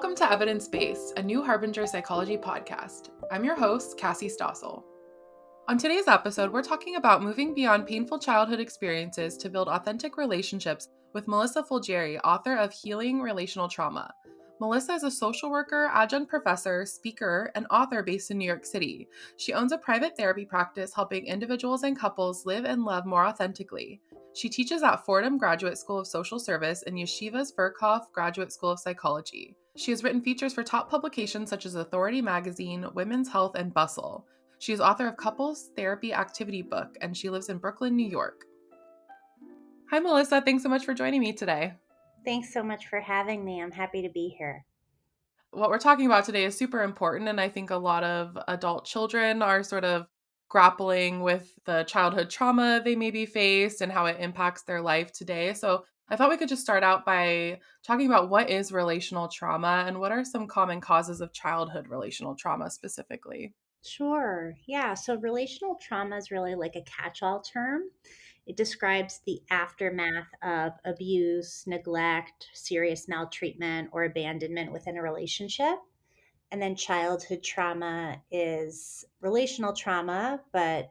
Welcome to Evidence Based, a new Harbinger psychology podcast. I'm your host, Cassie Stossel. On today's episode, we're talking about moving beyond painful childhood experiences to build authentic relationships with Melissa Fulgieri, author of Healing Relational Trauma. Melissa is a social worker, adjunct professor, speaker, and author based in New York City. She owns a private therapy practice helping individuals and couples live and love more authentically. She teaches at Fordham Graduate School of Social Service and Yeshiva's Ferkauf Graduate School of Psychology. She has written features for top publications such as Authority Magazine, Women's Health, and Bustle. She is author of Couples Therapy Activity Book, and she lives in Brooklyn, New York. Hi, Melissa. Thanks so much for joining me today. Thanks so much for having me. I'm happy to be here. What we're talking about today is super important, and I think a lot of adult children are sort of grappling with the childhood trauma they maybe faced and how it impacts their life today. So I thought we could just start out by talking about what is relational trauma and what are some common causes of childhood relational trauma specifically. Sure. Yeah. So relational trauma is really like a catch all term. It describes the aftermath of abuse, neglect, serious maltreatment, or abandonment within a relationship. And then childhood trauma is relational trauma, but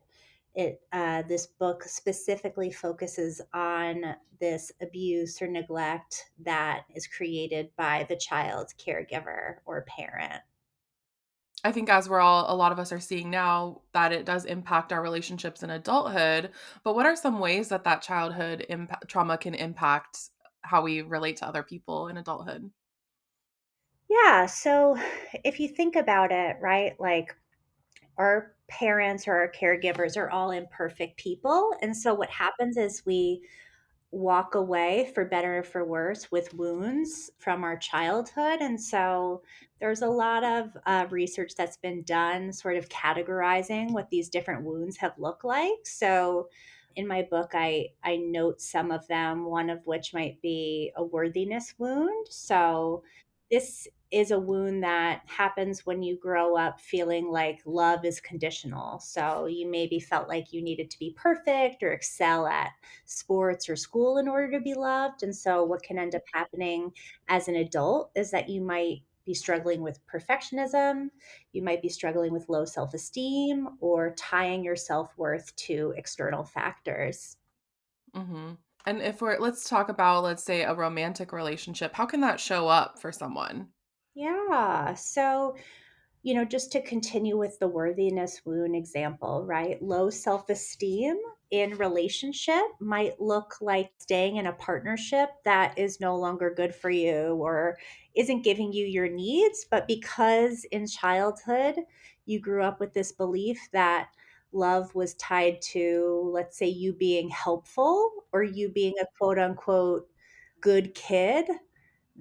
this book specifically focuses on this abuse or neglect that is created by the child's caregiver or parent. I think a lot of us are seeing now that it does impact our relationships in adulthood. But what are some ways that childhood trauma can impact how we relate to other people in adulthood? Yeah, so if you think about it, right, like our parents or our caregivers are all imperfect people. And so what happens is we walk away, for better or for worse, with wounds from our childhood. And so there's a lot of research that's been done, sort of categorizing what these different wounds have looked like. So in my book, I note some of them, one of which might be a worthiness wound. So this is a wound that happens when you grow up feeling like love is conditional. So you maybe felt like you needed to be perfect or excel at sports or school in order to be loved. And so, what can end up happening as an adult is that you might be struggling with perfectionism, you might be struggling with low self esteem, or tying your self worth to external factors. Hmm. And let's talk about, let's say, a romantic relationship. How can that show up for someone? Yeah. So, just to continue with the worthiness wound example, right? Low self esteem in relationship might look like staying in a partnership that is no longer good for you or isn't giving you your needs. But because in childhood you grew up with this belief that love was tied to, let's say, you being helpful or you being a quote unquote good kid,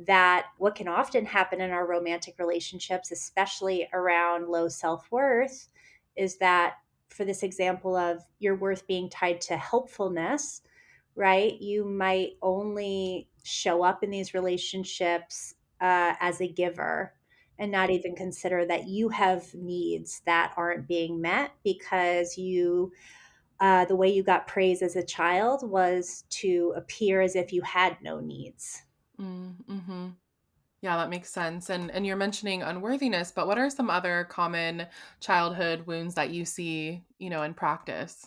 that what can often happen in our romantic relationships, especially around low self worth, is that for this example of your worth being tied to helpfulness, right? You might only show up in these relationships as a giver and not even consider that you have needs that aren't being met because the way you got praise as a child was to appear as if you had no needs. Mm-hmm. Yeah, that makes sense. And you're mentioning unworthiness, but what are some other common childhood wounds that you see, in practice?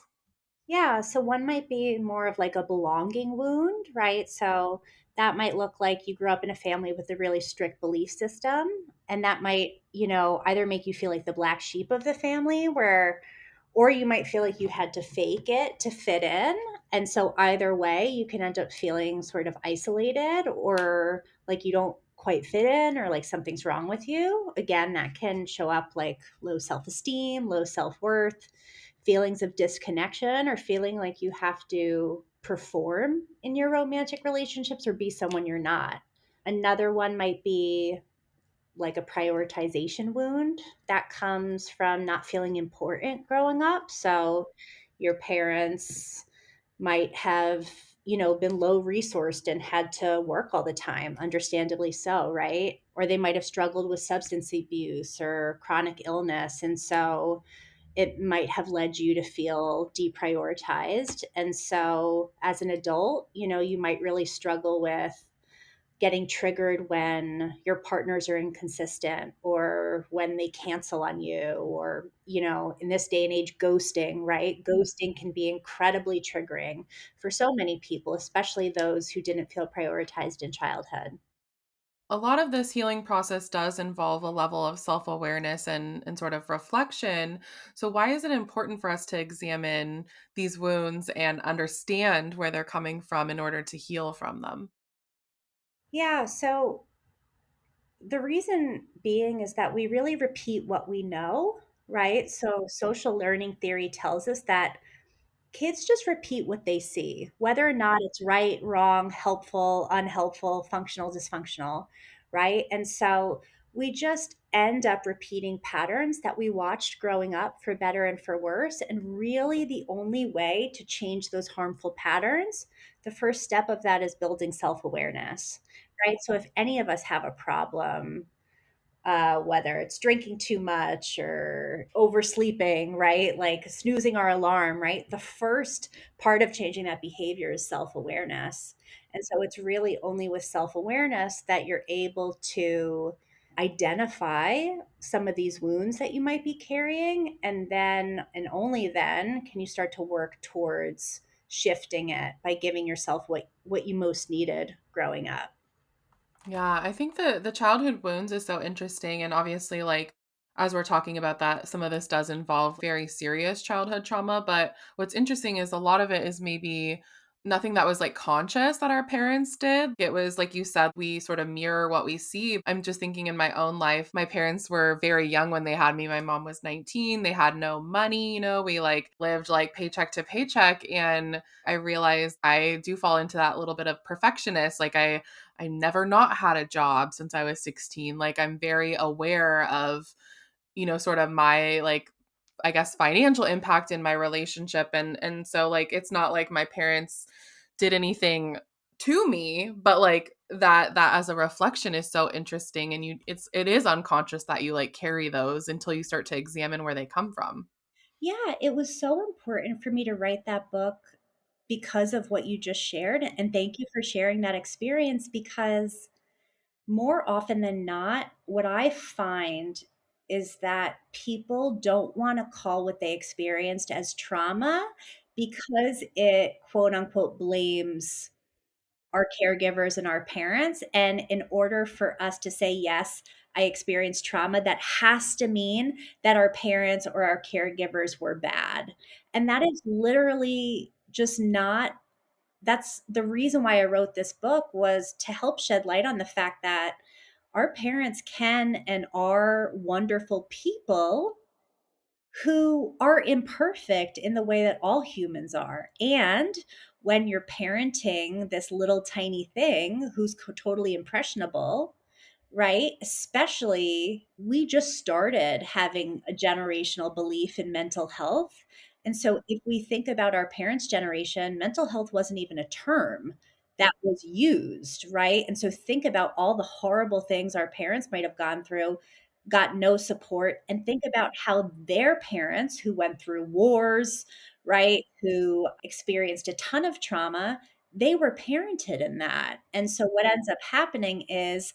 Yeah, so one might be more of like a belonging wound, right? So that might look like you grew up in a family with a really strict belief system, and that might, either make you feel like the black sheep of the family or you might feel like you had to fake it to fit in. And so either way, you can end up feeling sort of isolated or like you don't quite fit in or like something's wrong with you. Again, that can show up like low self-esteem, low self-worth, feelings of disconnection, or feeling like you have to perform in your romantic relationships or be someone you're not. Another one might be like a prioritization wound that comes from not feeling important growing up. So your parents might have, been low resourced and had to work all the time, understandably so, right? Or they might have struggled with substance abuse or chronic illness. And so it might have led you to feel deprioritized. And so as an adult, you might really struggle with getting triggered when your partners are inconsistent or when they cancel on you, or, in this day and age, ghosting, right? Ghosting can be incredibly triggering for so many people, especially those who didn't feel prioritized in childhood. A lot of this healing process does involve a level of self-awareness and sort of reflection. So why is it important for us to examine these wounds and understand where they're coming from in order to heal from them? Yeah, so the reason being is that we really repeat what we know, right? So social learning theory tells us that kids just repeat what they see, whether or not it's right, wrong, helpful, unhelpful, functional, dysfunctional, right? And so we just end up repeating patterns that we watched growing up, for better and for worse. And really, the only way to change those harmful patterns, the first step of that is building self awareness, right? So if any of us have a problem, whether it's drinking too much or oversleeping, right? Like snoozing our alarm, right? The first part of changing that behavior is self awareness. And so it's really only with self awareness that you're able to identify some of these wounds that you might be carrying. And then, and only then, can you start to work towards shifting it by giving yourself what you most needed growing up. Yeah, I think the childhood wounds is so interesting, and obviously, like, as we're talking about that, some of this does involve very serious childhood trauma, but what's interesting is a lot of it is maybe nothing that was, like, conscious that our parents did. It was like you said, we sort of mirror what we see. I'm just thinking in my own life, my parents were very young when they had me. My mom was 19, they had no money, we, like, lived, like, paycheck to paycheck, and I realized I do fall into that little bit of perfectionist, like, I never not had a job since I was 16. Like, I'm very aware of, sort of my, like, I guess, financial impact in my relationship, and so, like, it's not like my parents did anything to me, but, like, that as a reflection is so interesting, and it is unconscious that you, like, carry those until you start to examine where they come from. Yeah, it was so important for me to write that book because of what you just shared. And thank you for sharing that experience, because more often than not, what I find is that people don't want to call what they experienced as trauma because it, quote unquote, blames our caregivers and our parents. And in order for us to say, yes, I experienced trauma, that has to mean that our parents or our caregivers were bad. And that is literally just not, that's the reason why I wrote this book, was to help shed light on the fact that our parents can and are wonderful people who are imperfect in the way that all humans are. And when you're parenting this little tiny thing who's totally impressionable, right? Especially, we just started having a generational belief in mental health. And so, if we think about our parents' generation, mental health wasn't even a term that was used, right? And so, think about all the horrible things our parents might have gone through, got no support, and think about how their parents, who went through wars, right, who experienced a ton of trauma, they were parented in that. And so, what ends up happening is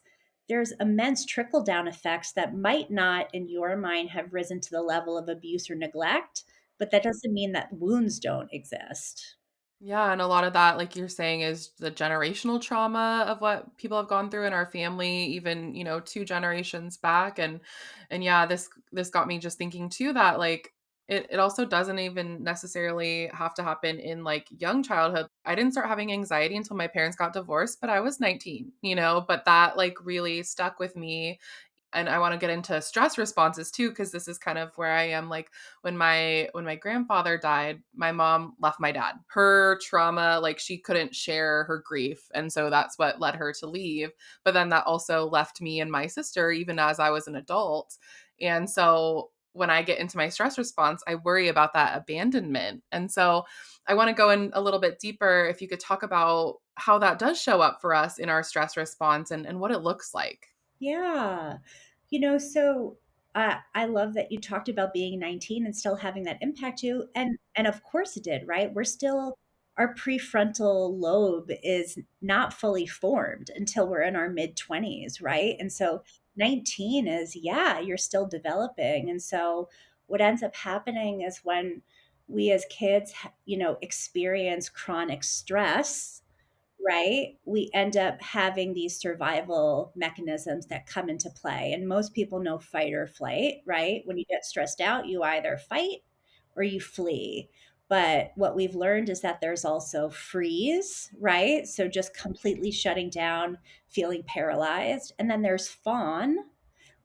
there's immense trickle down effects that might not, in your mind, have risen to the level of abuse or neglect, but that doesn't mean that wounds don't exist. Yeah, and a lot of that, like you're saying, is the generational trauma of what people have gone through in our family, even, two generations back. And yeah, this got me just thinking too that, like, it also doesn't even necessarily have to happen in, like, young childhood. I didn't start having anxiety until my parents got divorced, but I was 19, but that, like, really stuck with me. And I want to get into stress responses too, because this is kind of where I am. Like, when my grandfather died, my mom left my dad. Her trauma, like, she couldn't share her grief, and so that's what led her to leave. But then that also left me and my sister, even as I was an adult. And so when I get into my stress response, I worry about that abandonment. And so I want to go in a little bit deeper. If you could talk about how that does show up for us in our stress response, and what it looks like. Yeah. So I love that you talked about being 19 and still having that impact you. And of course it did, right? We're still, our prefrontal lobe is not fully formed until we're in our mid 20s, right? And so 19 is, yeah, you're still developing. And so what ends up happening is when we as kids, experience chronic stress, right? We end up having these survival mechanisms that come into play. And most people know fight or flight, right? When you get stressed out, you either fight or you flee. But what we've learned is that there's also freeze, right? So just completely shutting down, feeling paralyzed. And then there's fawn,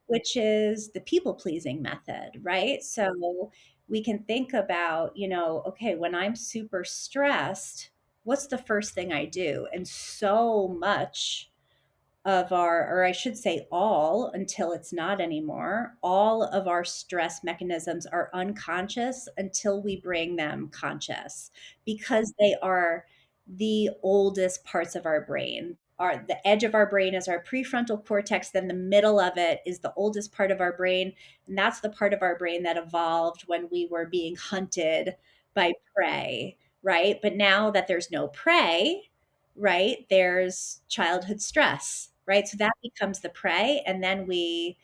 which is the people pleasing method, right? So we can think about, okay, when I'm super stressed, what's the first thing I do? And so much of our, or I should say all, until it's not anymore, all of our stress mechanisms are unconscious until we bring them conscious, because they are the oldest parts of our brain. The edge of our brain is our prefrontal cortex, then the middle of it is the oldest part of our brain, and that's the part of our brain that evolved when we were being hunted by prey, right? But now that there's no prey, right, there's childhood stress, right? So that becomes the prey. And then we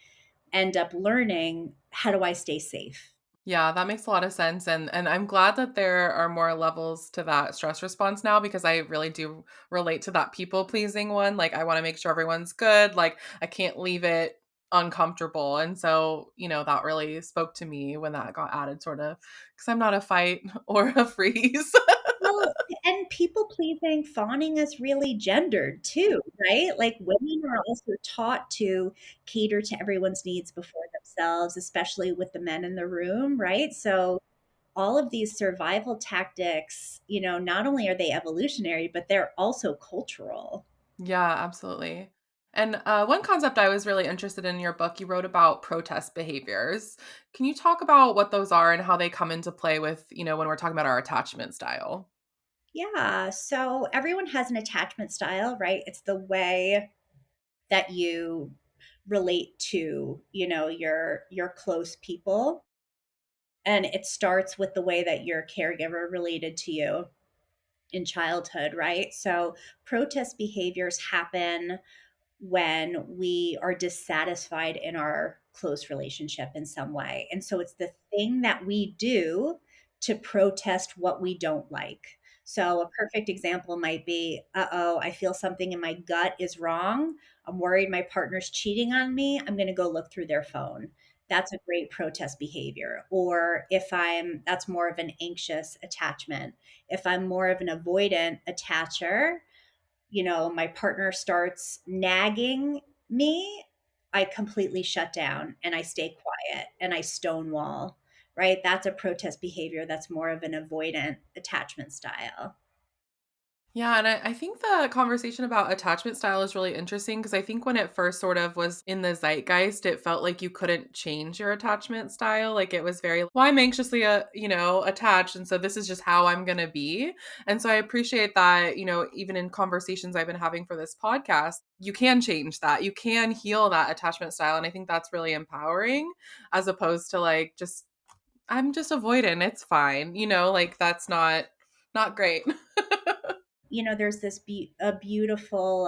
end up learning, how do I stay safe? Yeah, that makes a lot of sense, and I'm glad that there are more levels to that stress response now because I really do relate to that people-pleasing one, like, I wanna make sure everyone's good, like, I can't leave it uncomfortable, and so, that really spoke to me when that got added sorta, because 'cause I'm not a fight or a freeze. Well, and people pleasing, fawning is really gendered too, right? Like women are also taught to cater to everyone's needs before themselves, especially with the men in the room, right? So all of these survival tactics, not only are they evolutionary, but they're also cultural. Yeah, absolutely. And one concept I was really interested in your book, you wrote about protest behaviors. Can you talk about what those are and how they come into play with, when we're talking about our attachment style? Yeah. So everyone has an attachment style, right? It's the way that you relate to, your close people. And it starts with the way that your caregiver related to you in childhood, right? So protest behaviors happen when we are dissatisfied in our close relationship in some way. And so it's the thing that we do to protest what we don't like. So a perfect example might be, uh-oh, I feel something in my gut is wrong. I'm worried my partner's cheating on me. I'm going to go look through their phone. That's a great protest behavior. Or that's more of an anxious attachment. If I'm more of an avoidant attacher, my partner starts nagging me, I completely shut down and I stay quiet and I stonewall, right? That's a protest behavior that's more of an avoidant attachment style. Yeah, and I think the conversation about attachment style is really interesting because I think when it first sort of was in the zeitgeist, it felt like you couldn't change your attachment style. Like it was very, well, I'm anxiously, attached. And so this is just how I'm going to be. And so I appreciate that, even in conversations I've been having for this podcast, you can change that. You can heal that attachment style. And I think that's really empowering as opposed to like, I'm just avoidant. It's fine. Like that's not great. There's a beautiful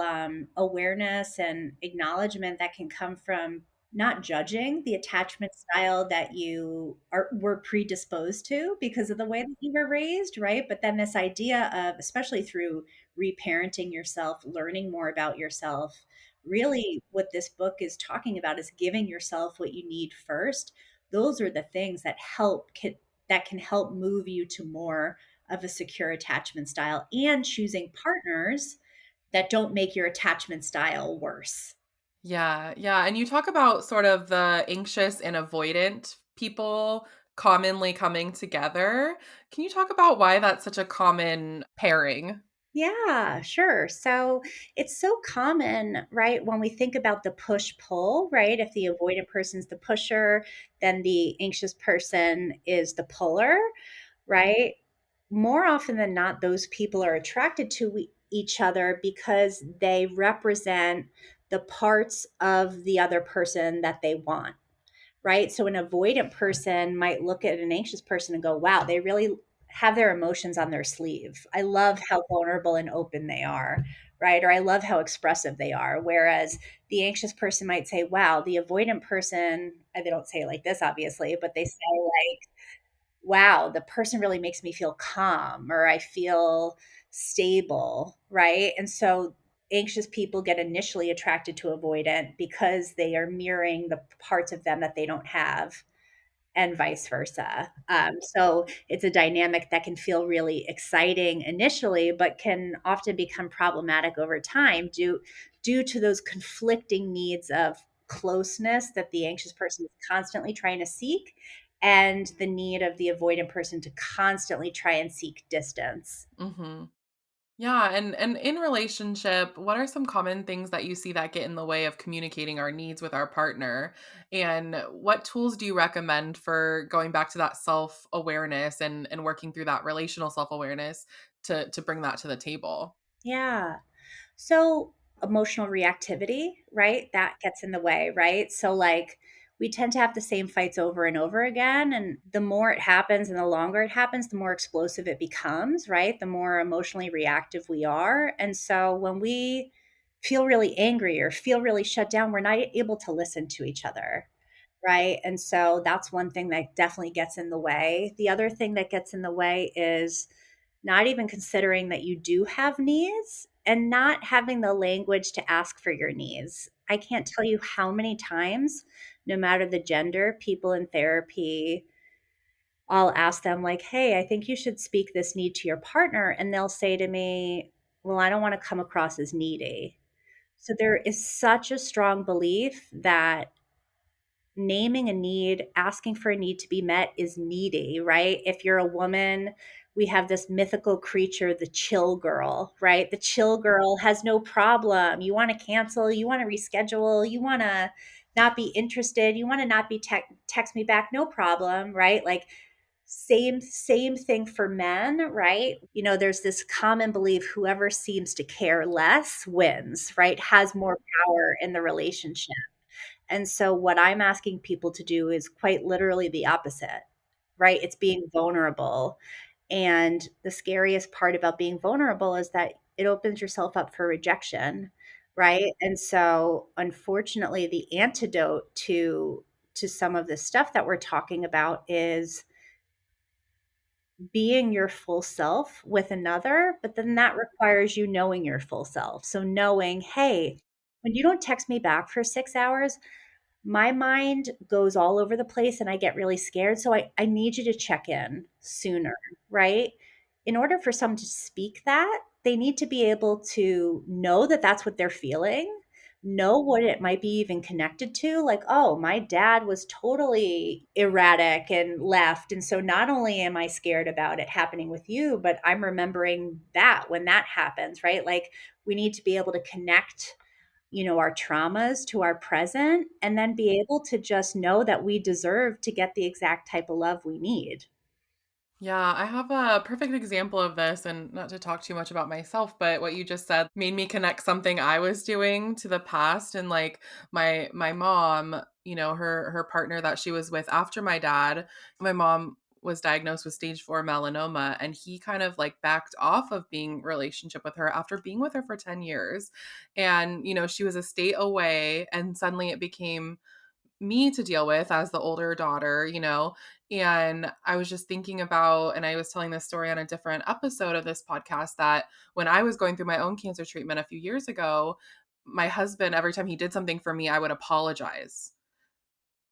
awareness and acknowledgement that can come from not judging the attachment style that you were predisposed to because of the way that you were raised, right? But then this idea of, especially through reparenting yourself, learning more about yourself, really what this book is talking about is giving yourself what you need first. Those are the things that can help move you to more of a secure attachment style, and choosing partners that don't make your attachment style worse. Yeah, yeah, and you talk about sort of the anxious and avoidant people commonly coming together. Can you talk about why that's such a common pairing? Yeah, sure. So it's so common, right? When we think about the push pull, right? If the avoidant person's the pusher, then the anxious person is the puller, right? More often than not, those people are attracted to each other because they represent the parts of the other person that they want, right? So an avoidant person might look at an anxious person and go, wow, they really have their emotions on their sleeve. I love how vulnerable and open they are, right? Or I love how expressive they are. Whereas the anxious person might say, wow, the avoidant person, and they don't say it like this, obviously, but they say, like, wow, the person really makes me feel calm or I feel stable, right? And so anxious people get initially attracted to avoidant because they are mirroring the parts of them that they don't have, and vice versa. So it's a dynamic that can feel really exciting initially, but can often become problematic over time due to those conflicting needs of closeness that the anxious person is constantly trying to seek, and the need of the avoidant person to constantly try and seek distance. Mhm. Yeah, and in relationship, what are some common things that you see that get in the way of communicating our needs with our partner? And what tools do you recommend for going back to that self-awareness and working through that relational self-awareness to bring that to the table? Yeah. So emotional reactivity, right? That gets in the way, right? So like we tend to have the same fights over and over again. And the more it happens and the longer it happens, the more explosive it becomes, right? The more emotionally reactive we are. And so when we feel really angry or feel really shut down, we're not able to listen to each other. Right. And so that's one thing that definitely gets in the way. The other thing that gets in the way is not even considering that you do have needs and not having the language to ask for your needs. I can't tell you how many times, no matter the gender, people in therapy, I'll ask them, like, hey, I think you should speak this need to your partner. And they'll say to me, well, I don't want to come across as needy. So there is such a strong belief that naming a need, asking for a need to be met is needy, right? If you're a woman, we have this mythical creature, the chill girl, right? The chill girl has no problem. You want to cancel, you want to reschedule, you want to not be interested, you want to not be text me back, no problem, right? Like same thing for men, right? You know, there's this common belief whoever seems to care less wins, right? Has more power in the relationship. And so what I'm asking people to do is quite literally the opposite, right? It's being vulnerable. And the scariest part about being vulnerable is that it opens yourself up for rejection, right? And so unfortunately the antidote to some of the stuff that we're talking about is being your full self with another, but then that requires you knowing your full self. So knowing, hey, when you don't text me back for 6 hours, my mind goes all over the place and I get really scared. So I need you to check in sooner, right? In order for someone to speak that, they need to be able to know that that's what they're feeling, know what it might be even connected to. Like, oh, my dad was totally erratic and left. And so not only am I scared about it happening with you, but I'm remembering that when that happens, right? Like, we need to be able to connect, you know, our traumas to our present, and then be able to just know that we deserve to get the exact type of love we need. Yeah, I have a perfect example of this, and not to talk too much about myself, but what you just said made me connect something I was doing to the past. And like my mom, her partner that she was with after my dad, my mom was diagnosed with stage 4 melanoma, and he kind of like backed off of being relationship with her after being with her for 10 years. And she was a state away, and suddenly it became me to deal with as the older daughter, and I was just thinking about, and I was telling this story on a different episode of this podcast, that when I was going through my own cancer treatment a few years ago, my husband, every time he did something for me, I would apologize.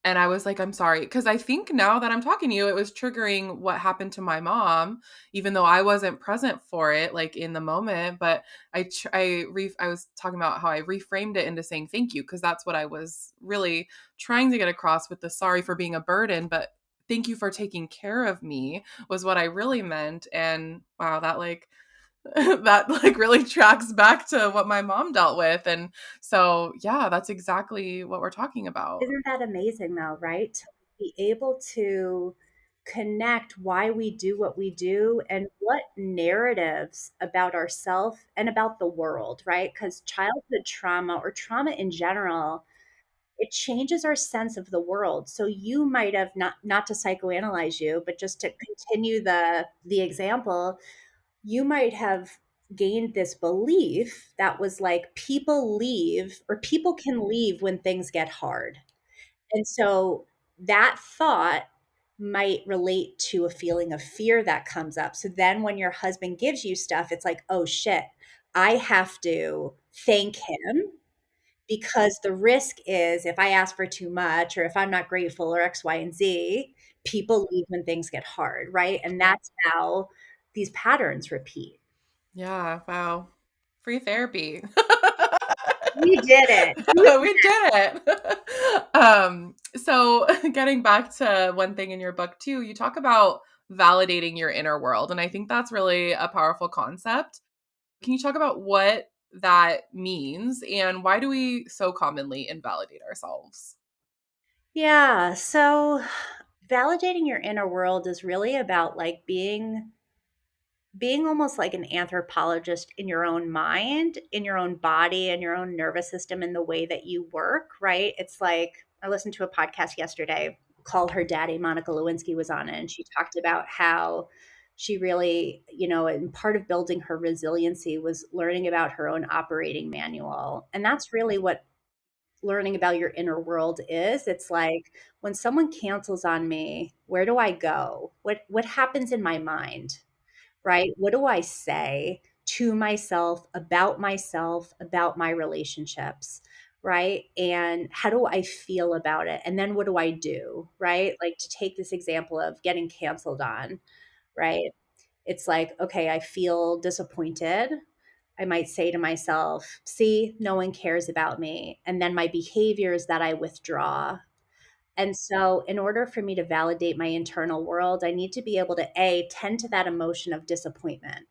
And I was like, "I'm sorry," because I think now that I'm talking to you, it was triggering what happened to my mom, even though I wasn't present for it, like, in the moment. But I was talking about how I reframed it into saying thank you, because that's what I was really trying to get across with the sorry for being a burden, but thank you for taking care of me was what I really meant. And wow, that, like, that, like, really tracks back to what my mom dealt with. And so, yeah, that's exactly what we're talking about. Isn't that amazing though, right? To be able to connect why we do what we do and what narratives about ourselves and about the world, right? Because childhood trauma or trauma in general it changes our sense of the world. So you might have not to psychoanalyze you, but just to continue the example, you might have gained this belief that was like people leave or people can leave when things get hard. And so that thought might relate to a feeling of fear that comes up. So then when your husband gives you stuff, it's like, oh shit, I have to thank him because the risk is if I ask for too much or if I'm not grateful or X, Y, and Z, people leave when things get hard, right? And that's how these patterns repeat. Yeah, wow. Free therapy. We did it. We did it. So getting back to one thing in your book too, you talk about validating your inner world. And I think that's really a powerful concept. Can you talk about what that means and why do we so commonly invalidate ourselves? Yeah. So validating your inner world is really about like being almost like an anthropologist in your own mind, in your own body, and your own nervous system, in the way that you work, right? It's like I listened to a podcast yesterday called Her Daddy, Monica Lewinsky was on it, and she talked about how she really, and part of building her resiliency was learning about her own operating manual. And that's really what learning about your inner world is. It's like when someone cancels on me, where do I go? What happens in my mind? Right? What do I say to myself, about my relationships? Right? And how do I feel about it? And then what do I do? Right? Like to take this example of getting canceled on, right? It's like, okay, I feel disappointed. I might say to myself, see, no one cares about me. And then my behavior is that I withdraw. And so, in order for me to validate my internal world, I need to be able to tend to that emotion of disappointment.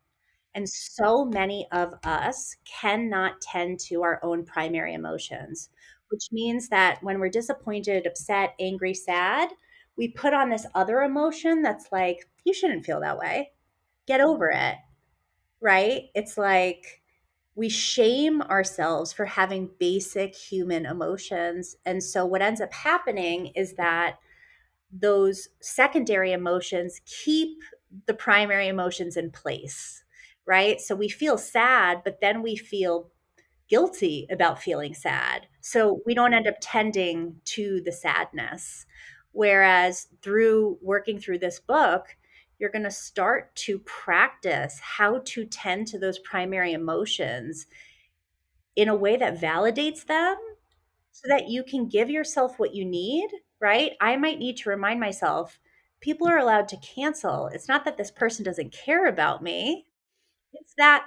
And so many of us cannot tend to our own primary emotions, which means that when we're disappointed, upset, angry, sad, we put on this other emotion that's like, you shouldn't feel that way. Get over it. Right? It's like we shame ourselves for having basic human emotions. And so, what ends up happening is that those secondary emotions keep the primary emotions in place, right? So we feel sad, but then we feel guilty about feeling sad. So we don't end up tending to the sadness. Whereas through working through this book, you're going to start to practice how to tend to those primary emotions in a way that validates them so that you can give yourself what you need, right? I might need to remind myself people are allowed to cancel. It's not that this person doesn't care about me, it's that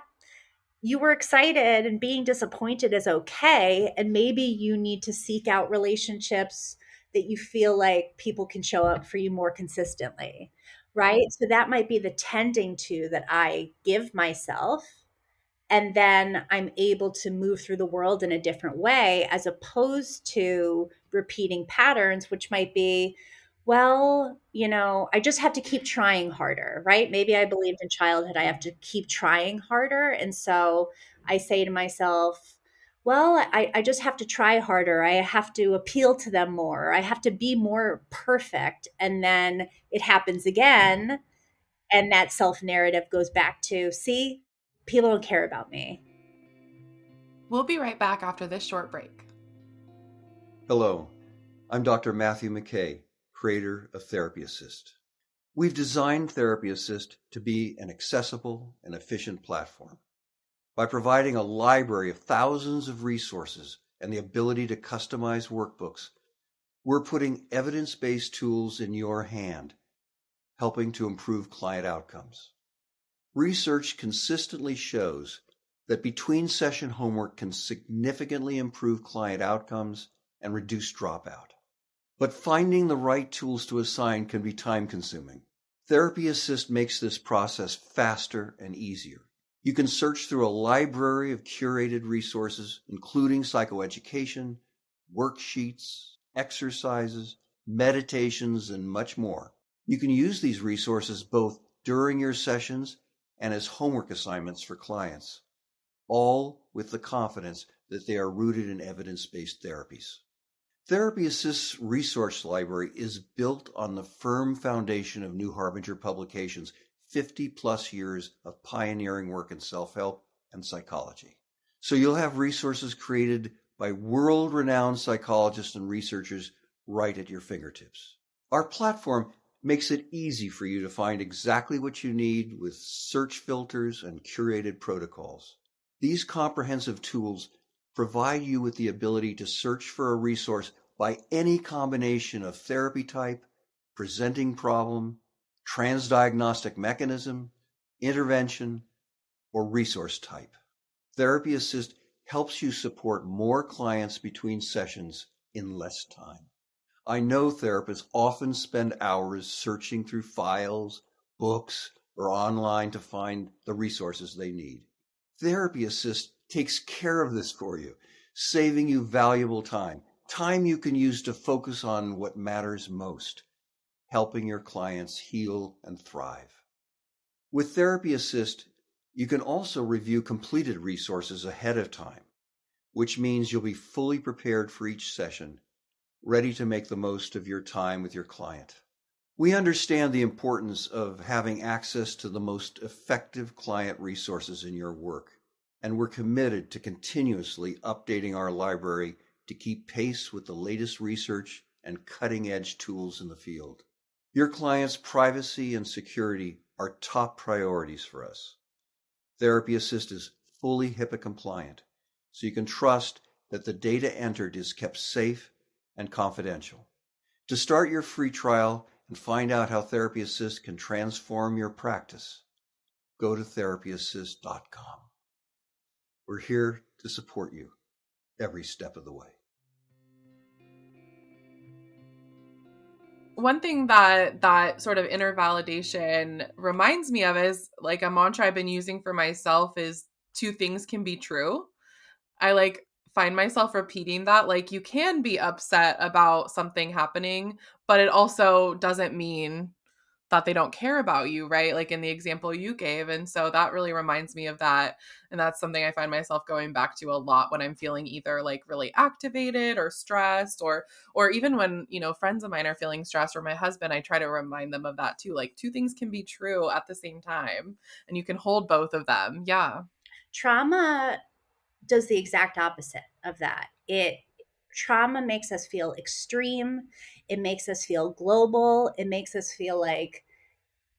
you were excited and being disappointed is okay. And maybe you need to seek out relationships that you feel like people can show up for you more consistently, right? So that might be the tending to that I give myself, and then I'm able to move through the world in a different way as opposed to repeating patterns, which might be, well, I just have to keep trying harder, right? Maybe I believed in childhood I have to keep trying harder. And so I say to myself, well, I just have to try harder. I have to appeal to them more. I have to be more perfect. And then it happens again. And that self narrative goes back to, see, people don't care about me. We'll be right back after this short break. Hello, I'm Dr. Matthew McKay, creator of Therapy Assist. We've designed Therapy Assist to be an accessible and efficient platform. By providing a library of thousands of resources and the ability to customize workbooks, we're putting evidence-based tools in your hand, helping to improve client outcomes. Research consistently shows that between session homework can significantly improve client outcomes and reduce dropout. But finding the right tools to assign can be time-consuming. Therapy Assist makes this process faster and easier. You can search through a library of curated resources, including psychoeducation, worksheets, exercises, meditations, and much more. You can use these resources both during your sessions and as homework assignments for clients, all with the confidence that they are rooted in evidence-based therapies. Therapy Assist's resource library is built on the firm foundation of New Harbinger Publications' 50 plus years of pioneering work in self-help and psychology. So you'll have resources created by world-renowned psychologists and researchers right at your fingertips. Our platform makes it easy for you to find exactly what you need with search filters and curated protocols. These comprehensive tools provide you with the ability to search for a resource by any combination of therapy type, presenting problem, transdiagnostic mechanism, intervention, or resource type. Therapy Assist helps you support more clients between sessions in less time. I know therapists often spend hours searching through files, books, or online to find the resources they need. Therapy Assist takes care of this for you, saving you valuable time you can use to focus on what matters most, helping your clients heal and thrive. With Therapy Assist, you can also review completed resources ahead of time, which means you'll be fully prepared for each session, ready to make the most of your time with your client. We understand the importance of having access to the most effective client resources in your work, and we're committed to continuously updating our library to keep pace with the latest research and cutting-edge tools in the field. Your clients' privacy and security are top priorities for us. Therapy Assist is fully HIPAA compliant, so you can trust that the data entered is kept safe and confidential. To start your free trial and find out how Therapy Assist can transform your practice, go to therapyassist.com. We're here to support you every step of the way. One thing that sort of inner validation reminds me of is like a mantra I've been using for myself is two things can be true. I like find myself repeating that. Like you can be upset about something happening, but it also doesn't mean that they don't care about you, right? Like in the example you gave. And so that really reminds me of that. And that's something I find myself going back to a lot when I'm feeling either like really activated or stressed or even when, friends of mine are feeling stressed or my husband, I try to remind them of that too. Like two things can be true at the same time and you can hold both of them. Yeah. Trauma does the exact opposite of that. Trauma makes us feel extreme. It makes us feel global. It makes us feel like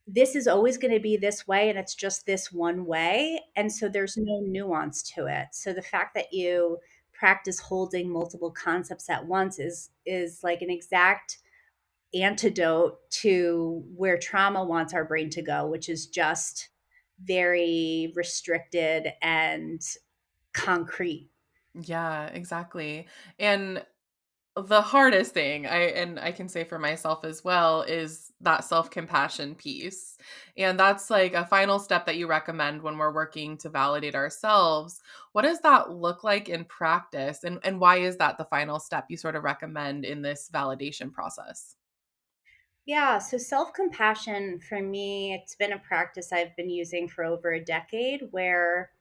this is always going to be this way and it's just this one way. And so there's no nuance to it. So the fact that you practice holding multiple concepts at once is like an exact antidote to where trauma wants our brain to go, which is just very restricted and concrete. Yeah, exactly. And the hardest thing I can say for myself as well is that self-compassion piece. And that's like a final step that you recommend when we're working to validate ourselves. What does that look like in practice? And why is that the final step you sort of recommend in this validation process? Yeah, so self compassion for me, it's been a practice I've been using for over a decade where,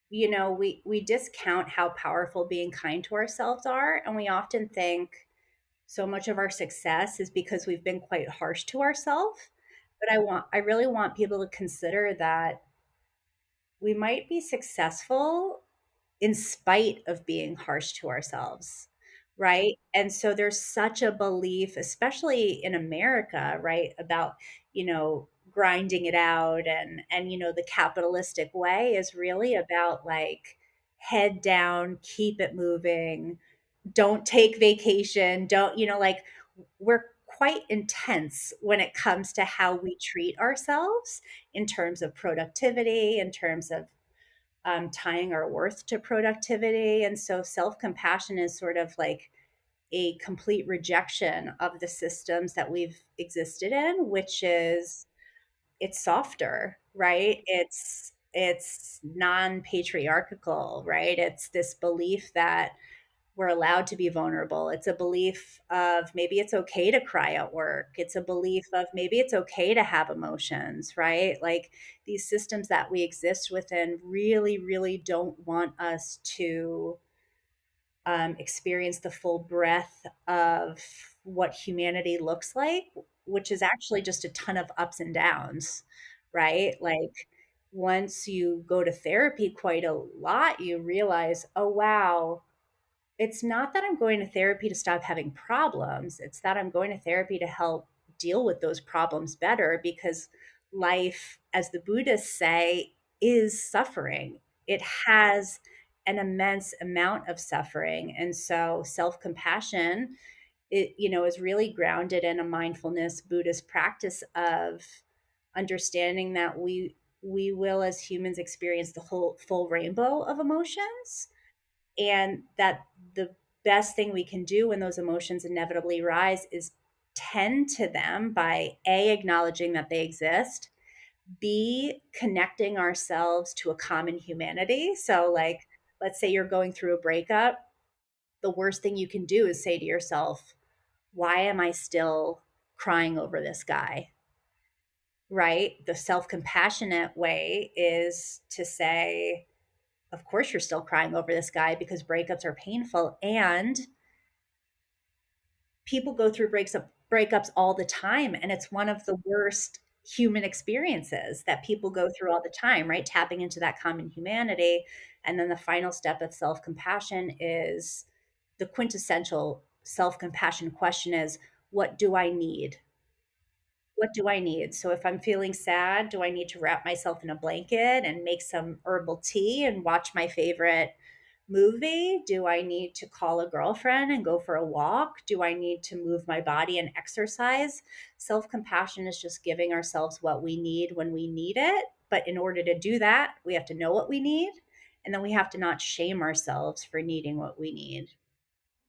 we discount how powerful being kind to ourselves are. And we often think so much of our success is because we've been quite harsh to ourselves. But I really want people to consider that we might be successful in spite of being harsh to ourselves, right? And so there's such a belief, especially in America, right, about, grinding it out and the capitalistic way is really about like head down, keep it moving, don't take vacation, don't, like we're quite intense when it comes to how we treat ourselves in terms of productivity, in terms of tying our worth to productivity. And so self compassion is sort of like a complete rejection of the systems that we've existed in, which is it's softer, right? It's non patriarchal, right? It's this belief that we're allowed to be vulnerable. It's a belief of maybe it's okay to cry at work. It's a belief of maybe it's okay to have emotions, right? Like these systems that we exist within really, really don't want us to experience the full breadth of what humanity looks like, which is actually just a ton of ups and downs, right? Like once you go to therapy quite a lot, you realize, oh, wow, it's not that I'm going to therapy to stop having problems. It's that I'm going to therapy to help deal with those problems better because life, as the Buddhists say, is suffering. It has an immense amount of suffering. And so self-compassion, is really grounded in a mindfulness Buddhist practice of understanding that we will as humans experience the whole full rainbow of emotions, and that the best thing we can do when those emotions inevitably rise is tend to them by A, acknowledging that they exist, B, connecting ourselves to a common humanity. So, like, let's say you're going through a breakup, the worst thing you can do is say to yourself, why am I still crying over this guy? Right? The self compassionate way is to say, of course you're still crying over this guy because breakups are painful, and people go through breakups all the time, and it's one of the worst human experiences that people go through all the time, right? Tapping into that common humanity. And then the final step of self-compassion is the quintessential self-compassion question is, what do I need? What do I need? So if I'm feeling sad, do I need to wrap myself in a blanket and make some herbal tea and watch my favorite movie? Do I need to call a girlfriend and go for a walk? Do I need to move my body and exercise? Self compassion is just giving ourselves what we need when we need it. But in order to do that, we have to know what we need. And then we have to not shame ourselves for needing what we need.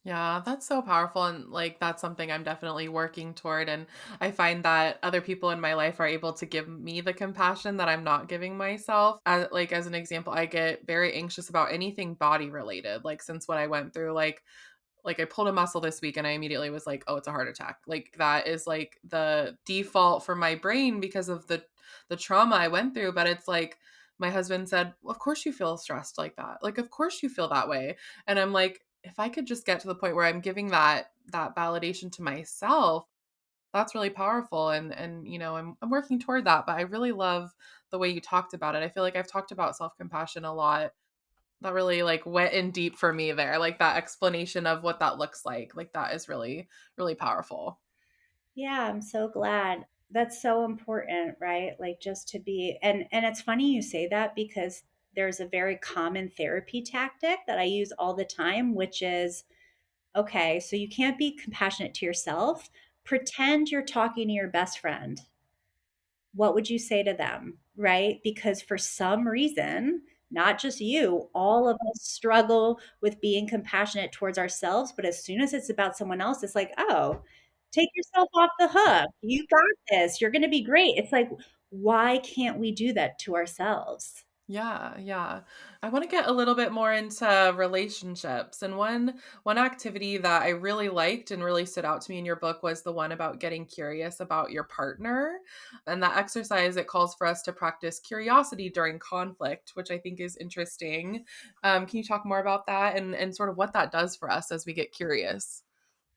Yeah, that's so powerful. And like, that's something I'm definitely working toward. And I find that other people in my life are able to give me the compassion that I'm not giving myself. As an example, I get very anxious about anything body related. Like, since what I went through, like I pulled a muscle this week and I immediately was like, oh, it's a heart attack. Like that is like the default for my brain because of the trauma I went through. But it's like my husband said, well, of course you feel stressed like that. Like, of course you feel that way. And I'm like, if I could just get to the point where I'm giving that validation to myself, that's really powerful. And I'm working toward that. But I really love the way you talked about it. I feel like I've talked about self-compassion a lot. That really like went in deep for me there. Like that explanation of what that looks like that is really, really powerful. Yeah, I'm so glad. That's so important, right? Like just to be, and it's funny you say that because there's a very common therapy tactic that I use all the time, which is, okay, so you can't be compassionate to yourself. Pretend you're talking to your best friend. What would you say to them? Right? Because for some reason, not just you, all of us struggle with being compassionate towards ourselves. But as soon as it's about someone else, it's like, oh, take yourself off the hook. You got this. You're going to be great. It's like, why can't we do that to ourselves? Yeah, yeah. I want to get a little bit more into relationships. And one activity that I really liked and really stood out to me in your book was the one about getting curious about your partner. And that exercise, it calls for us to practice curiosity during conflict, which I think is interesting. Can you talk more about that and sort of what that does for us as we get curious?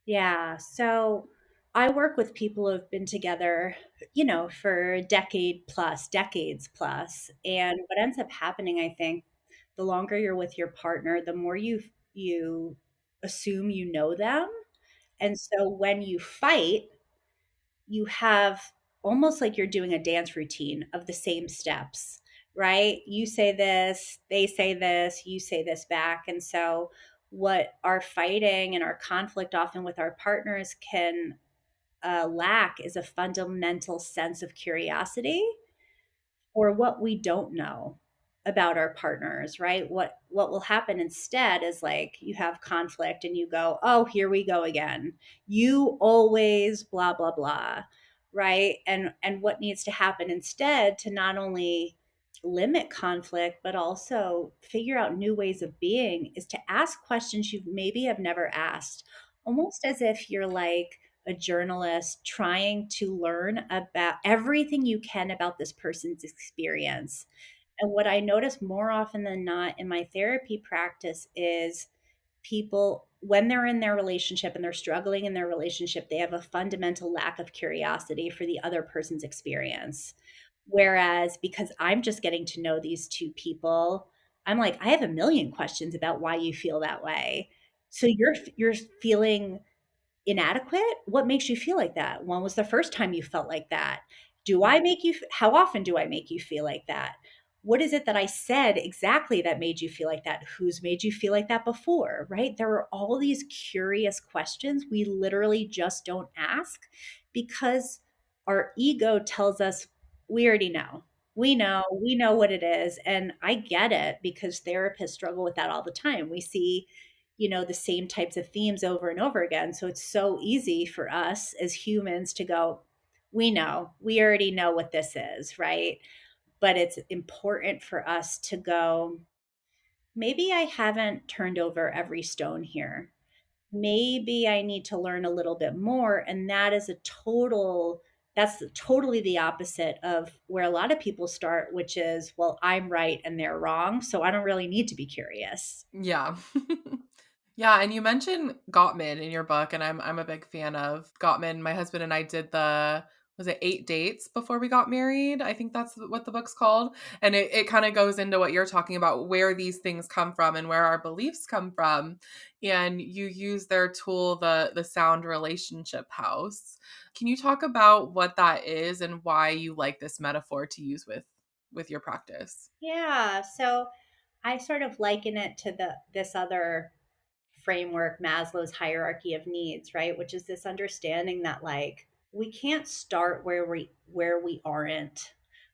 Yeah. So I work with people who have been together, for a decades plus. And what ends up happening, I think, the longer you're with your partner, the more you assume you know them. And so when you fight, you have almost like you're doing a dance routine of the same steps, right? You say this, they say this, you say this back. And so, what our fighting and our conflict often with our partners can lack is a fundamental sense of curiosity or what we don't know about our partners, right? What will happen instead is like you have conflict and you go, "Oh, here we go again. You always blah blah blah." Right? And what needs to happen instead to not only limit conflict but also figure out new ways of being is to ask questions you maybe have never asked, almost as if you're like a journalist trying to learn about everything you can about this person's experience. And what I notice more often than not in my therapy practice is people, when they're in their relationship and they're struggling in their relationship, they have a fundamental lack of curiosity for the other person's experience. Whereas because I'm just getting to know these two people, I'm like, I have a million questions about why you feel that way. So you're feeling inadequate? What makes you feel like that? When was the first time you felt like that? Do I make you, how often do I make you feel like that? What is it that I said exactly that made you feel like that? Who's made you feel like that before, right? There are all these curious questions we literally just don't ask because our ego tells us we already know. We know what it is. And I get it because therapists struggle with that all the time. We see the same types of themes over and over again. So it's so easy for us as humans to go, we already know what this is, right? But it's important for us to go, maybe I haven't turned over every stone here. Maybe I need to learn a little bit more. And that's totally the opposite of where a lot of people start, which is, well, I'm right and they're wrong. So I don't really need to be curious. Yeah. Yeah, and you mentioned Gottman in your book, and I'm a big fan of Gottman. My husband and I did the was it 8 dates before we got married? I think that's what the book's called. And it kind of goes into what you're talking about, where these things come from and where our beliefs come from. And you use their tool, the sound relationship house. Can you talk about what that is and why you like this metaphor to use with your practice? Yeah. So I sort of liken it to this other framework, Maslow's hierarchy of needs, right? Which is this understanding that like we can't start where we aren't,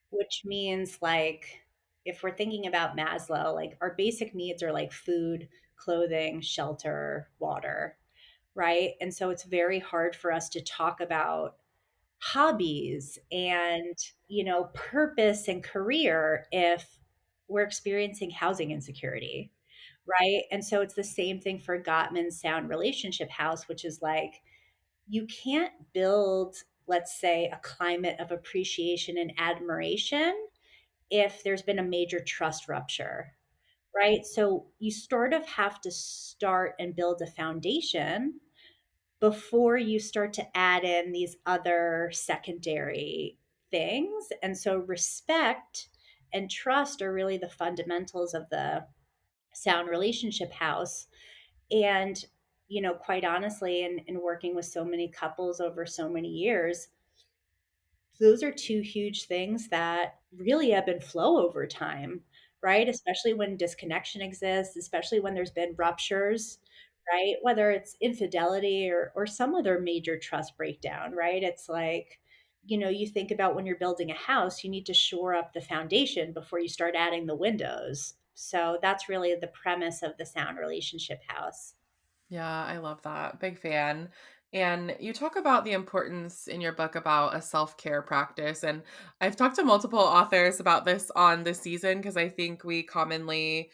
which means like if we're thinking about Maslow, like our basic needs are like food, clothing, shelter, water, right? And so it's very hard for us to talk about hobbies and purpose and career if we're experiencing housing insecurity, right? And so it's the same thing for Gottman's sound relationship house, which is like you can't build, let's say, a climate of appreciation and admiration if there's been a major trust rupture, right? So you sort of have to start and build a foundation before you start to add in these other secondary things. And so respect and trust are really the fundamentals of the sound relationship house. And, quite honestly, in working with so many couples over so many years, those are two huge things that really ebb and flow over time, right? Especially when disconnection exists, especially when there's been ruptures, right? Whether it's infidelity or some other major trust breakdown, right? It's like, you think about when you're building a house, you need to shore up the foundation before you start adding the windows. So that's really the premise of the sound relationship house. Yeah, I love that. Big fan. And you talk about the importance in your book about a self-care practice. And I've talked to multiple authors about this on this season because I think we commonly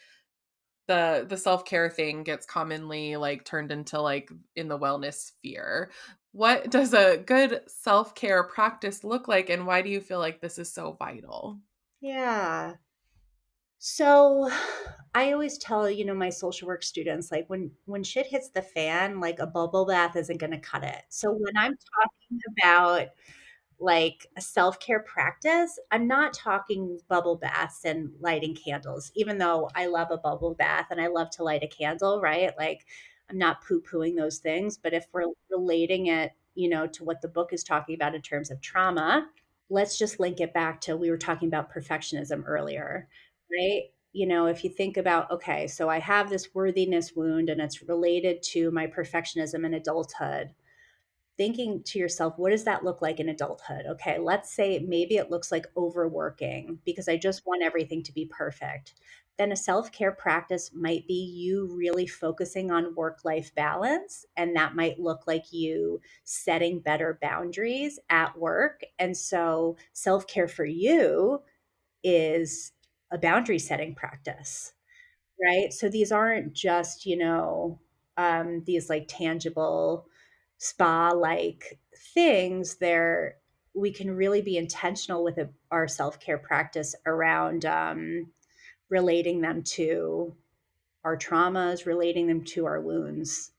the self-care thing gets commonly like turned into like in the wellness sphere. What does a good self-care practice look like and why do you feel like this is so vital? Yeah. So I always tell, my social work students, like when shit hits the fan, like a bubble bath isn't going to cut it. So when I'm talking about like a self-care practice, I'm not talking bubble baths and lighting candles, even though I love a bubble bath and I love to light a candle, right? Like I'm not poo-pooing those things, but if we're relating it, to what the book is talking about in terms of trauma, let's just link it back to we were talking about perfectionism earlier, right? If you think about, okay, so I have this worthiness wound and it's related to my perfectionism in adulthood. Thinking to yourself, what does that look like in adulthood? Okay, let's say maybe it looks like overworking because I just want everything to be perfect. Then a self care practice might be you really focusing on work life balance. And that might look like you setting better boundaries at work. And so self care for you is a boundary setting practice, right? So these aren't just, these like tangible spa like things. We can really be intentional with our self care practice around relating them to our traumas, relating them to our wounds.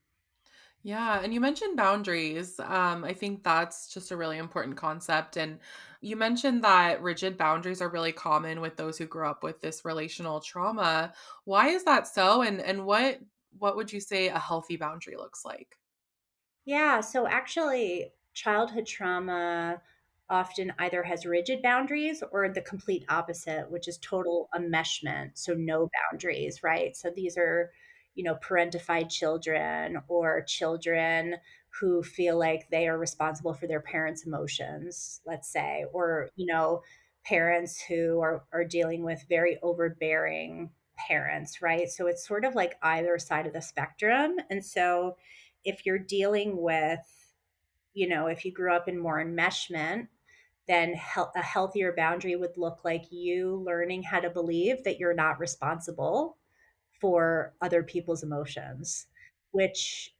Yeah, and you mentioned boundaries. I think that's just a really important concept. And you mentioned that rigid boundaries are really common with those who grew up with this relational trauma. Why is that so? And what would you say a healthy boundary looks like? Yeah, so actually, childhood trauma often either has rigid boundaries or the complete opposite, which is total enmeshment, so no boundaries, right? So these are, parentified children or children who feel like they are responsible for their parents' emotions, let's say, or, parents who are dealing with very overbearing parents, right? So it's sort of like either side of the spectrum. And so if you're dealing with, if you grew up in more enmeshment, then a healthier boundary would look like you learning how to believe that you're not responsible for other people's emotions, which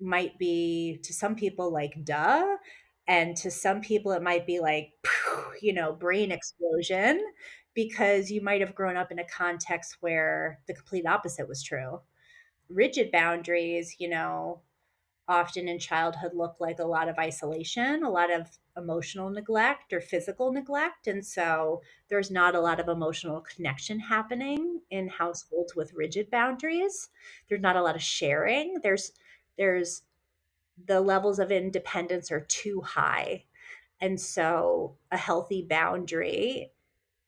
might be to some people like duh. And to some people, it might be like, brain explosion, because you might have grown up in a context where the complete opposite was true. Rigid boundaries, often in childhood look like a lot of isolation, a lot of emotional neglect or physical neglect. And so there's not a lot of emotional connection happening in households with rigid boundaries. There's not a lot of sharing. There's the levels of independence are too high. And so a healthy boundary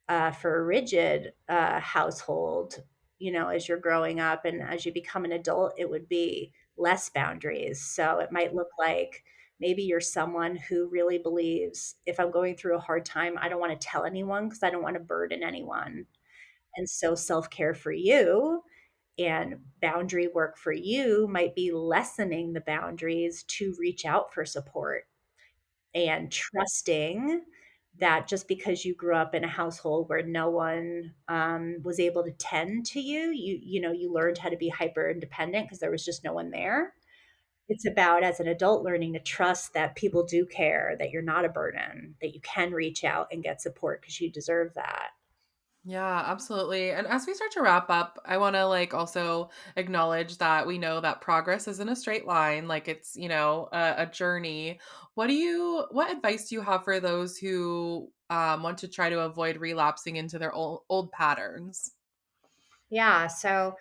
for a rigid household, as you're growing up and as you become an adult, it would be less boundaries. So it might look like maybe you're someone who really believes if I'm going through a hard time, I don't want to tell anyone because I don't want to burden anyone. And so self care for you and boundary work for you might be lessening the boundaries to reach out for support and trusting that just because you grew up in a household where no one was able to tend to you, you learned how to be hyper independent because there was just no one there. It's about as an adult learning to trust that people do care, that you're not a burden, that you can reach out and get support because you deserve that. Yeah, absolutely. And as we start to wrap up, I want to also acknowledge that we know that progress isn't a straight line, like it's, a journey. What advice do you have for those who want to try to avoid relapsing into their old patterns? Yeah. So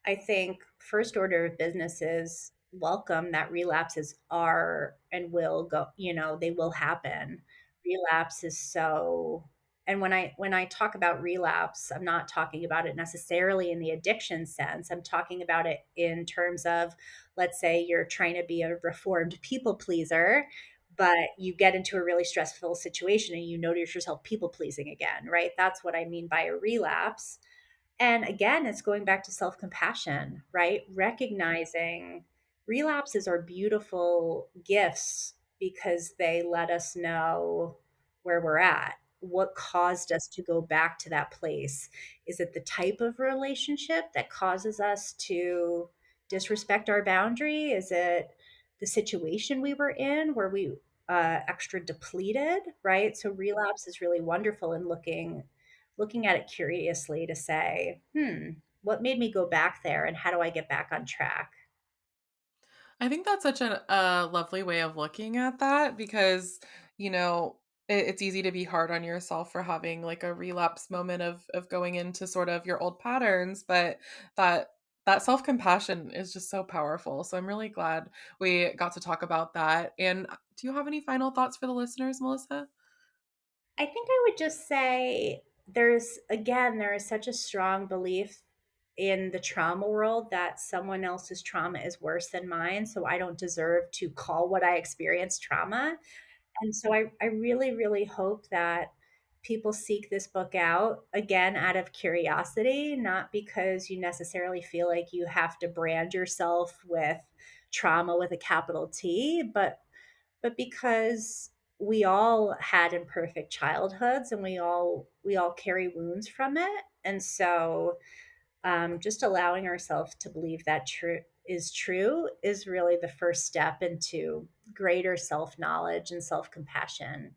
I think first order of business is welcome that relapses are and will go, they will happen. Relapse is so, and when I talk about relapse, I'm not talking about it necessarily in the addiction sense. I'm talking about it in terms of, let's say you're trying to be a reformed people pleaser, but you get into a really stressful situation and you notice yourself people pleasing again, right? That's what I mean by a relapse. And again, it's going back to self compassion, right? Recognizing relapses are beautiful gifts because they let us know where we're at. What caused us to go back to that place? Is it the type of relationship that causes us to disrespect our boundary? Is it the situation we were in where we extra depleted, right? So relapse is really wonderful in looking at it curiously to say, what made me go back there and how do I get back on track? I think that's such a lovely way of looking at that because, it's easy to be hard on yourself for having like a relapse moment of going into sort of your old patterns, but that that self-compassion is just so powerful. So I'm really glad we got to talk about that. And do you have any final thoughts for the listeners, Melissa? I think I would just say there is such a strong belief in the trauma world that someone else's trauma is worse than mine. So I don't deserve to call what I experienced trauma. And so I really, really hope that people seek this book out again out of curiosity, not because you necessarily feel like you have to brand yourself with trauma with a capital T, but because we all had imperfect childhoods and we all carry wounds from it. And so just allowing ourselves to believe that true is really the first step into greater self-knowledge and self-compassion.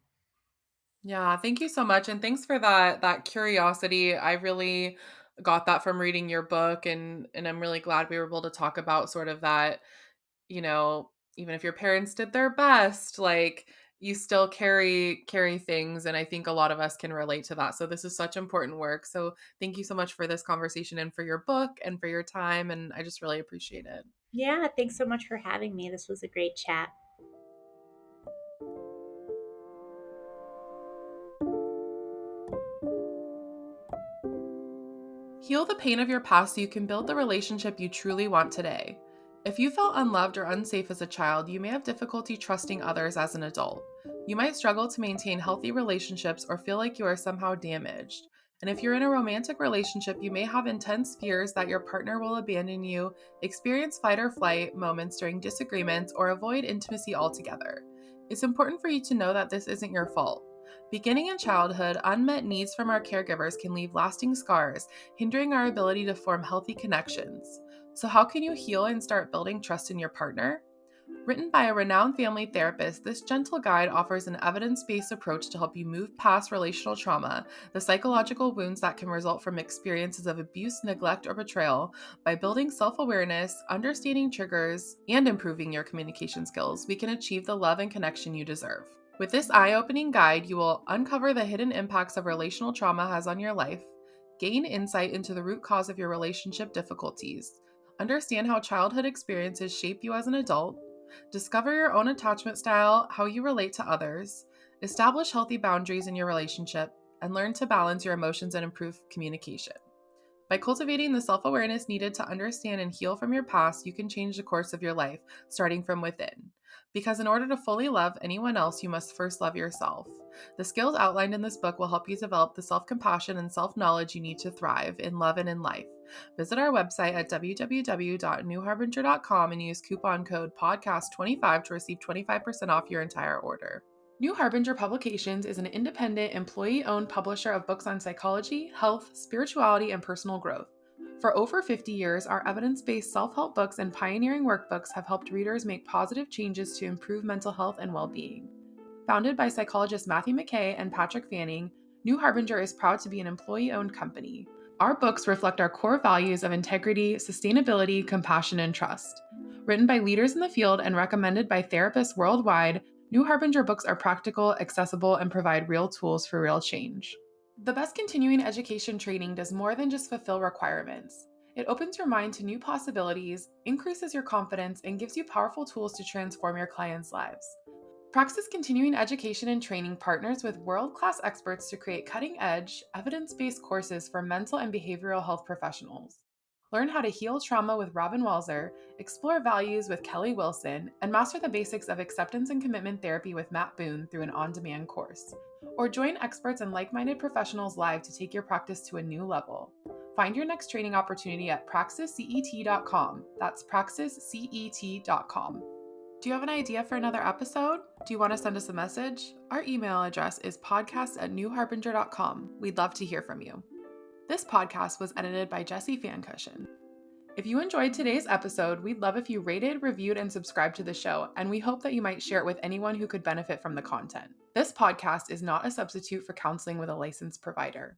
Yeah, thank you so much, and thanks for that curiosity. I really got that from reading your book, and I'm really glad we were able to talk about sort of that, even if your parents did their best, like you still carry things, and I think a lot of us can relate to that. So this is such important work. So thank you so much for this conversation and for your book and for your time, and I just really appreciate it. Yeah, thanks so much for having me. This was a great chat. Heal the pain of your past so you can build the relationship you truly want today. If you felt unloved or unsafe as a child, you may have difficulty trusting others as an adult. You might struggle to maintain healthy relationships or feel like you are somehow damaged. And if you're in a romantic relationship, you may have intense fears that your partner will abandon you, experience fight or flight moments during disagreements, or avoid intimacy altogether. It's important for you to know that this isn't your fault. Beginning in childhood, unmet needs from our caregivers can leave lasting scars, hindering our ability to form healthy connections. So, how can you heal and start building trust in your partner? Written by a renowned family therapist, this gentle guide offers an evidence based approach to help you move past relational trauma, the psychological wounds that can result from experiences of abuse, neglect, or betrayal. By building self awareness, understanding triggers, and improving your communication skills, we can achieve the love and connection you deserve. With this eye opening guide, you will uncover the hidden impacts of relational trauma has on your life, gain insight into the root cause of your relationship difficulties, understand how childhood experiences shape you as an adult, discover your own attachment style, how you relate to others, establish healthy boundaries in your relationship, and learn to balance your emotions and improve communication. By cultivating the self awareness needed to understand and heal from your past, you can change the course of your life, starting from within. Because in order to fully love anyone else, you must first love yourself. The skills outlined in this book will help you develop the self compassion and self knowledge you need to thrive in love and in life. Visit our website at www.newharbinger.com and use coupon code podcast25 to receive 25% off your entire order. New Harbinger Publications is an independent, employee-owned publisher of books on psychology, health, spirituality, and personal growth. For over 50 years, our evidence-based self-help books and pioneering workbooks have helped readers make positive changes to improve mental health and well-being. Founded by psychologists Matthew McKay and Patrick Fanning, New Harbinger is proud to be an employee-owned company. Our books reflect our core values of integrity, sustainability, compassion, and trust. Written by leaders in the field and recommended by therapists worldwide, New Harbinger books are practical, accessible, and provide real tools for real change. The best continuing education training does more than just fulfill requirements. It opens your mind to new possibilities, increases your confidence, and gives you powerful tools to transform your clients' lives. Praxis Continuing Education and Training partners with world-class experts to create cutting-edge, evidence-based courses for mental and behavioral health professionals. Learn how to heal trauma with Robin Walzer, explore values with Kelly Wilson, and master the basics of acceptance and commitment therapy with Matt Boone through an on-demand course. Or join experts and like-minded professionals live to take your practice to a new level. Find your next training opportunity at praxiscet.com. That's praxiscet.com. Do you have an idea for another episode? Do you want to send us a message? Our email address is podcast@newharbinger.com. We'd love to hear from you. This podcast was edited by Jesse Fancushion. If you enjoyed today's episode, we'd love if you rated, reviewed, and subscribed to the show, and we hope that you might share it with anyone who could benefit from the content. This podcast is not a substitute for counseling with a licensed provider.